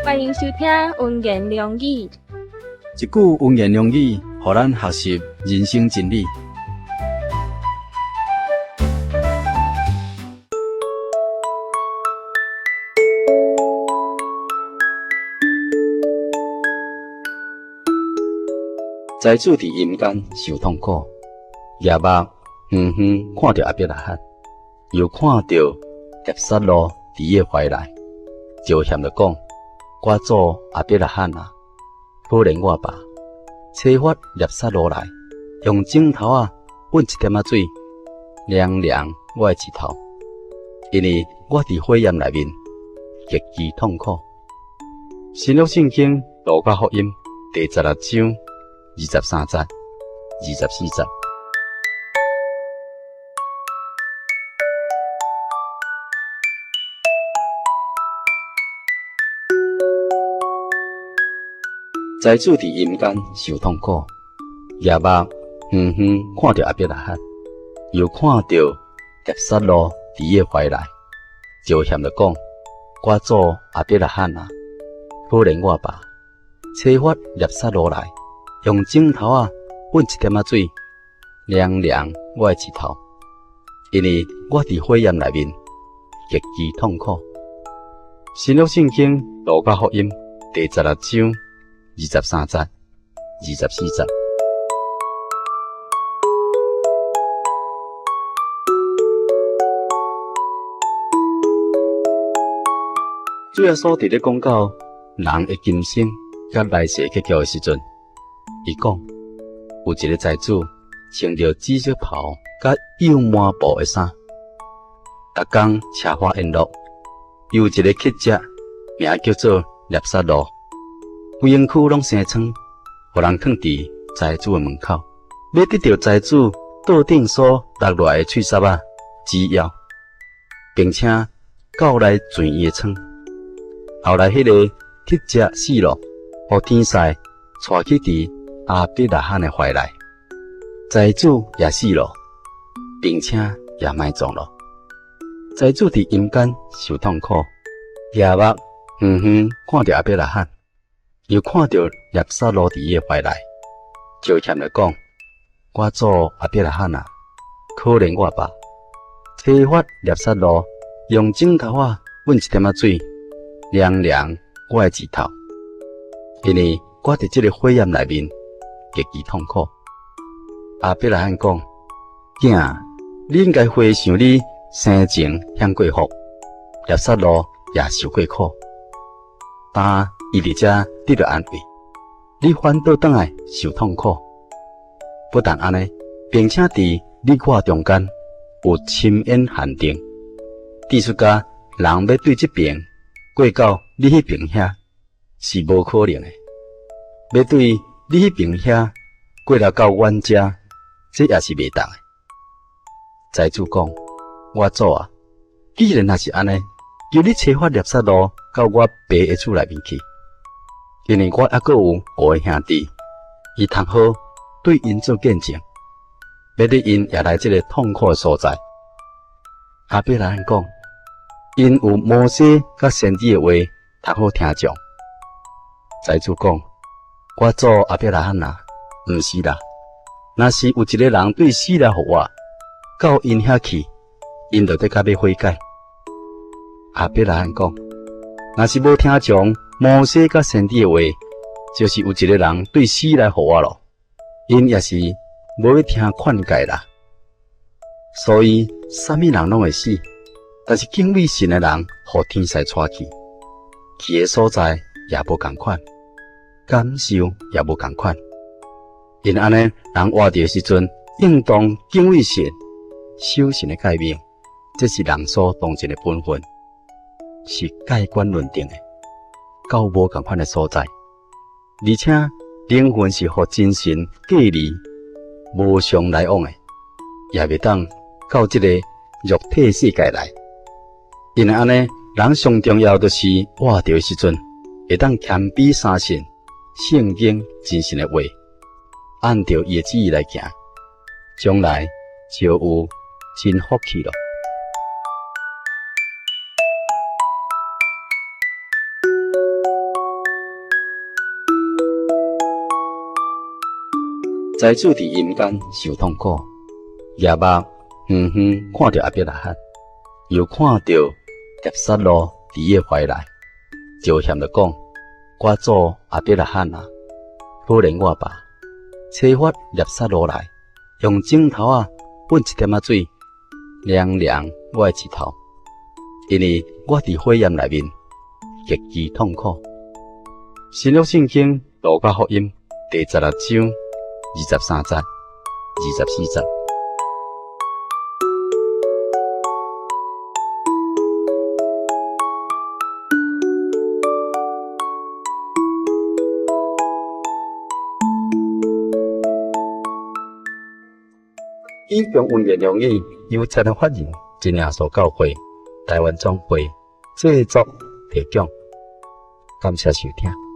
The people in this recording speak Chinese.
欢迎收听文言良语。一句文言良语，互咱学习人生真理。财主伫阴间受痛苦，夜幕远远看着阿伯拉罕，又看到叶撒罗伫伊怀内，就嫌着讲：我做阿伯拉罕啊，可怜我爸，催发叶撒罗来，用枕头啊滚一点仔水，凉凉我的指头，因为我伫火焰内面极其痛苦。新约圣经路加福音第16章23节、24节。财主伫阴间受痛苦，夜幕远远看着阿伯拉罕，又看到叶撒罗伫伊怀内，就嫌着讲：我做阿伯拉罕啊，可怜我爸，催发叶撒罗来，用枕头啊滚一点仔水，凉凉我的指头，因为我伫火焰内面极其痛苦。新约圣经路加福音第16章23节、24节。主耶稣伫咧讲到人的今生甲来世结局的时阵，伊讲有一个财主穿着紫色袍甲又满布的衫，逐工车花宴乐，有一个乞食，名叫做叶撒罗。规营区拢生疮，互人囥伫财主的门口，要得到财主桌顶所落来的脆沙仔止药，并且到来全伊的疮。后来迄个乞食死了，互天使带去伫阿伯拉罕的怀内，财主也死了，并且也埋葬了。财主伫阴间受痛苦，夜幕远远看着阿伯拉罕，又看到叶撒罗伫伊怀内，就嫌着讲：我做阿伯拉罕啊，可怜我爸，催发叶撒罗用枕头啊滚一点仔水，凉凉我的指头，因为我伫这个火焰内面极其痛苦。阿伯拉罕讲：囝，你应该回想你生前享过福，叶撒罗也受过苦，但伊伫遮得到安慰，你反倒转来受痛苦。不但安尼，并且伫你我中间有深渊限定，意思讲人要对这边过到你迄边遐是无可能的，要对你迄边遐过了到阮遮，这也是袂当的。财主讲：我做啊，既然若是安尼，求你催发叶撒罗到我爸的厝内面去。因为我还阁有5个兄弟，伊通好对因做见证，要得因也来这个痛苦的所在。阿伯拉罕讲：因有摩西甲先知的话，通好听从。财主讲：我做阿伯拉罕啊，毋是啦。若是有一个人对死来互我，到因遐去，因就得甲要悔改。阿伯拉罕讲：若是无听从摩西甲先知的话，就是有一个人对死来互我咯，因也是无要听劝诫啦。所以，啥物人拢会死，但是敬畏神的人，互天使带去，去的所在也无共款，感受也无共款。因安尼，人活着的时阵，应当敬畏神，守神的诫命，这是人所当尽的本分，是盖棺论定的。到无共款的所在，而且灵魂是互真神隔离、无常来往的，也袂当到这个肉体世界来。因为安尼，人上重要就是活着的时阵，会当谦卑相信圣经真神的话，按照伊的旨意来行，将来就有真福气了。财主伫阴间受痛苦，夜幕远远看着阿伯拉罕，又看着叶撒罗伫伊怀内，就嫌着讲：我做阿伯拉罕啊，可怜我爸，催发叶撒罗来，用枕头喷一点水，凉凉我的舌头，因为我伫火焰内面极其痛苦。新约圣经路加福音第16章23节、24节。以上文言良语由陈发人真耶稣教会台湾总会制作提供，感谢收听。